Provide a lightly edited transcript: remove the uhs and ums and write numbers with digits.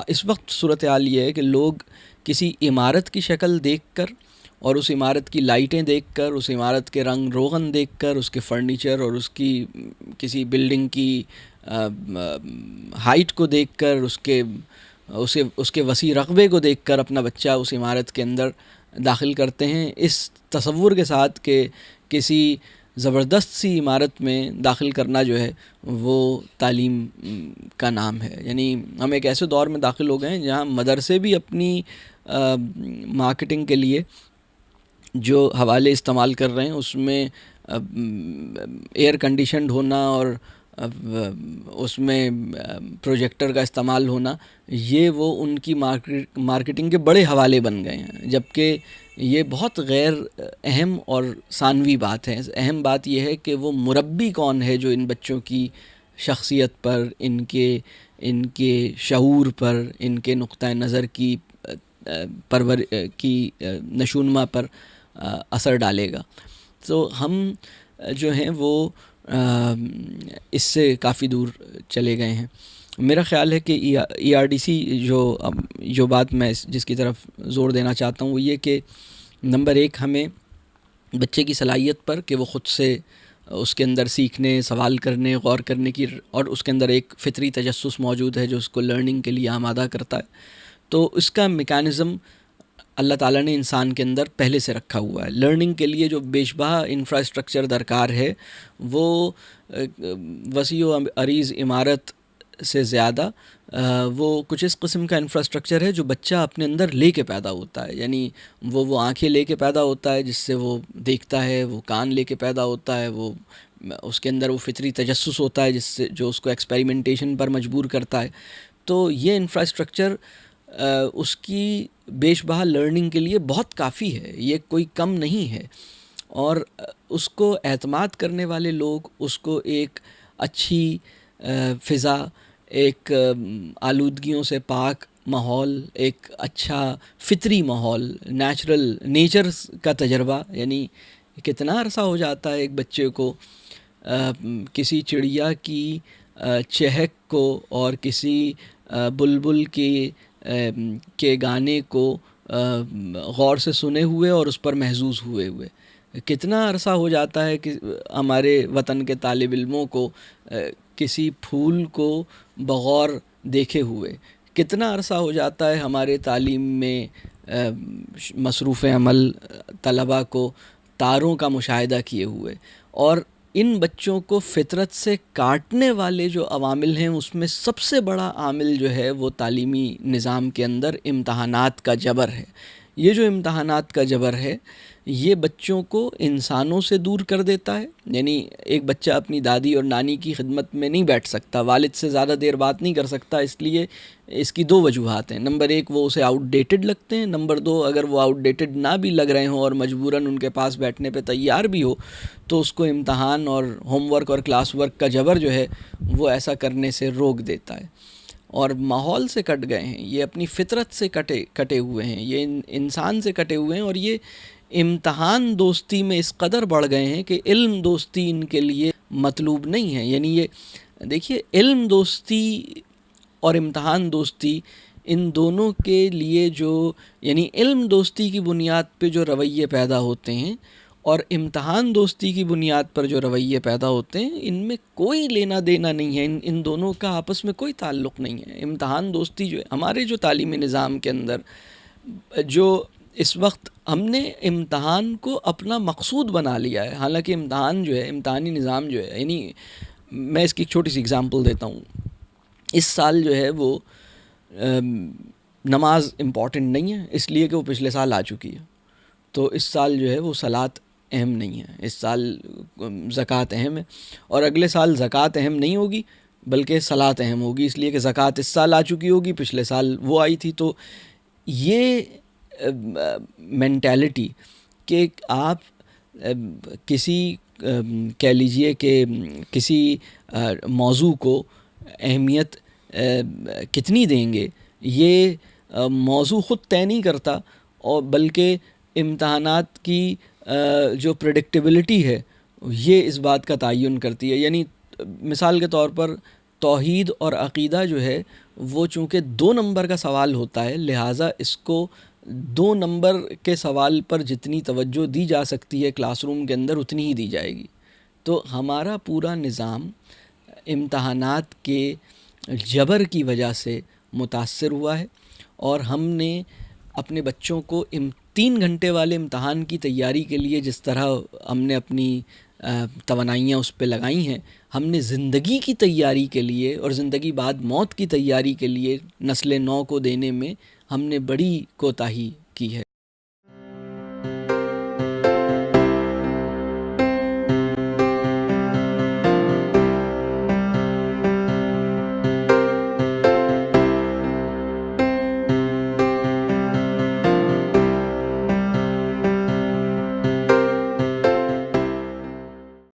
اس وقت صورتحال یہ ہے کہ لوگ کسی عمارت کی شکل دیکھ کر اور اس عمارت کی لائٹیں دیکھ کر، اس عمارت کے رنگ روغن دیکھ کر، اس کے فرنیچر اور اس کی کسی بلڈنگ کی ہائٹ کو دیکھ کر، اس کے وسیع رقبے کو دیکھ کر اپنا بچہ اس عمارت کے اندر داخل کرتے ہیں، اس تصور کے ساتھ کہ کسی زبردست سی عمارت میں داخل کرنا جو ہے وہ تعلیم کا نام ہے۔ یعنی ہم ایک ایسے دور میں داخل ہو گئے ہیں جہاں مدرسے بھی اپنی مارکیٹنگ کے لیے جو حوالے استعمال کر رہے ہیں اس میں ایئر کنڈیشنڈ ہونا اور اس میں پروجیکٹر کا استعمال ہونا، یہ وہ ان کی مارکیٹنگ کے بڑے حوالے بن گئے ہیں، جبکہ یہ بہت غیر اہم اور ثانوی بات ہے۔ اہم بات یہ ہے کہ وہ مربی کون ہے جو ان بچوں کی شخصیت پر، ان کے شعور پر، ان کے نقطہ نظر کی نشونما پر اثر ڈالے گا۔ تو ہم جو ہیں وہ اس سے کافی دور چلے گئے ہیں۔ میرا خیال ہے کہ ERDC جو بات میں جس کی طرف زور دینا چاہتا ہوں وہ یہ کہ نمبر ایک، ہمیں بچے کی صلاحیت پر کہ وہ خود سے اس کے اندر سیکھنے، سوال کرنے، غور کرنے کی، اور اس کے اندر ایک فطری تجسس موجود ہے جو اس کو لرننگ کے لیے آمادہ کرتا ہے، تو اس کا میکانزم اللہ تعالیٰ نے انسان کے اندر پہلے سے رکھا ہوا ہے۔ لرننگ کے لیے جو بیشبہ انفراسٹرکچر درکار ہے وہ وسیع و عریض عمارت سے زیادہ وہ کچھ اس قسم کا انفراسٹرکچر ہے جو بچہ اپنے اندر لے کے پیدا ہوتا ہے۔ یعنی وہ آنکھیں لے کے پیدا ہوتا ہے جس سے وہ دیکھتا ہے، وہ کان لے کے پیدا ہوتا ہے، وہ اس کے اندر وہ فطری تجسس ہوتا ہے جس سے جو اس کو ایکسپیریمنٹیشن پر مجبور کرتا ہے۔ تو یہ انفراسٹرکچر اس کی بیشبہ لرننگ کے لیے بہت کافی ہے، یہ کوئی کم نہیں ہے، اور اس کو اعتماد کرنے والے لوگ اس کو ایک اچھی فضا، ایک آلودگیوں سے پاک ماحول، ایک اچھا فطری ماحول، نیچر کا تجربہ، یعنی کتنا عرصہ ہو جاتا ہے ایک بچے کو کسی چڑیا کی چہک کو اور کسی بلبل کے گانے کو غور سے سنے ہوئے اور اس پر محظوظ ہوئے کتنا عرصہ ہو جاتا ہے کہ ہمارے وطن کے طالب علموں کو کسی پھول کو بغور دیکھے ہوئے، کتنا عرصہ ہو جاتا ہے ہمارے تعلیم میں مصروف عمل طلباء کو تاروں کا مشاہدہ کیے ہوئے، اور ان بچوں کو فطرت سے کاٹنے والے جو عوامل ہیں اس میں سب سے بڑا عامل جو ہے وہ تعلیمی نظام کے اندر امتحانات کا جبر ہے۔ یہ جو امتحانات کا جبر ہے یہ بچوں کو انسانوں سے دور کر دیتا ہے۔ یعنی ایک بچہ اپنی دادی اور نانی کی خدمت میں نہیں بیٹھ سکتا، والد سے زیادہ دیر بات نہیں کر سکتا، اس لیے اس کی دو وجوہات ہیں۔ نمبر ایک، وہ اسے آؤٹ ڈیٹڈ لگتے ہیں، نمبر دو، اگر وہ آؤٹ ڈیٹڈ نہ بھی لگ رہے ہوں اور مجبوراً ان کے پاس بیٹھنے پہ تیار بھی ہو تو اس کو امتحان اور ہوم ورک اور کلاس ورک کا جبر جو ہے وہ ایسا کرنے سے روک دیتا ہے۔ اور ماحول سے کٹ گئے ہیں، یہ اپنی فطرت سے کٹے ہوئے ہیں، یہ انسان سے کٹے ہوئے ہیں، اور یہ امتحان دوستی میں اس قدر بڑھ گئے ہیں کہ علم دوستی ان کے لیے مطلوب نہیں ہے۔ یعنی یہ دیکھیے، علم دوستی اور امتحان دوستی ان دونوں کے لیے یعنی علم دوستی کی بنیاد پہ جو رویے پیدا ہوتے ہیں اور امتحان دوستی کی بنیاد پر جو رویے پیدا ہوتے ہیں ان میں کوئی لینا دینا نہیں ہے، ان دونوں کا آپس میں کوئی تعلق نہیں ہے۔ امتحان دوستی جو ہے ہمارے جو تعلیمی نظام کے اندر جو اس وقت ہم نے امتحان کو اپنا مقصود بنا لیا ہے، حالانکہ امتحان جو ہے، امتحانی نظام جو ہے، یعنی میں اس کی ایک چھوٹی سی اگزامپل دیتا ہوں۔ اس سال جو ہے وہ نماز امپورٹنٹ نہیں ہے اس لیے کہ وہ پچھلے سال آ چکی ہے، تو اس سال جو ہے وہ صلاۃ اہم نہیں ہے، اس سال زکوٰۃ اہم ہے، اور اگلے سال زکوٰۃ اہم نہیں ہوگی بلکہ صلاۃ اہم ہوگی، اس لیے کہ زکوٰۃ اس سال آ چکی ہوگی، پچھلے سال وہ آئی تھی۔ تو یہ مینٹیلٹی کہ آپ کسی کہہ لیجئے کہ کسی موضوع کو اہمیت کتنی دیں گے، یہ موضوع خود طے نہیں کرتا، اور بلکہ امتحانات کی جو پریڈکٹیبلٹی ہے یہ اس بات کا تعین کرتی ہے۔ یعنی مثال کے طور پر توحید اور عقیدہ جو ہے وہ چونکہ 2 نمبر کا سوال ہوتا ہے، لہٰذا اس کو 2 نمبر کے سوال پر جتنی توجہ دی جا سکتی ہے کلاس روم کے اندر اتنی ہی دی جائے گی۔ تو ہمارا پورا نظام امتحانات کے جبر کی وجہ سے متاثر ہوا ہے، اور ہم نے اپنے بچوں کو 3 گھنٹے والے امتحان کی تیاری کے لیے جس طرح ہم نے اپنی توانائیاں اس پہ لگائی ہیں، ہم نے زندگی کی تیاری کے لیے اور زندگی بعد موت کی تیاری کے لیے نسل نو کو دینے میں ہم نے بڑی کوتاہی کی ہے۔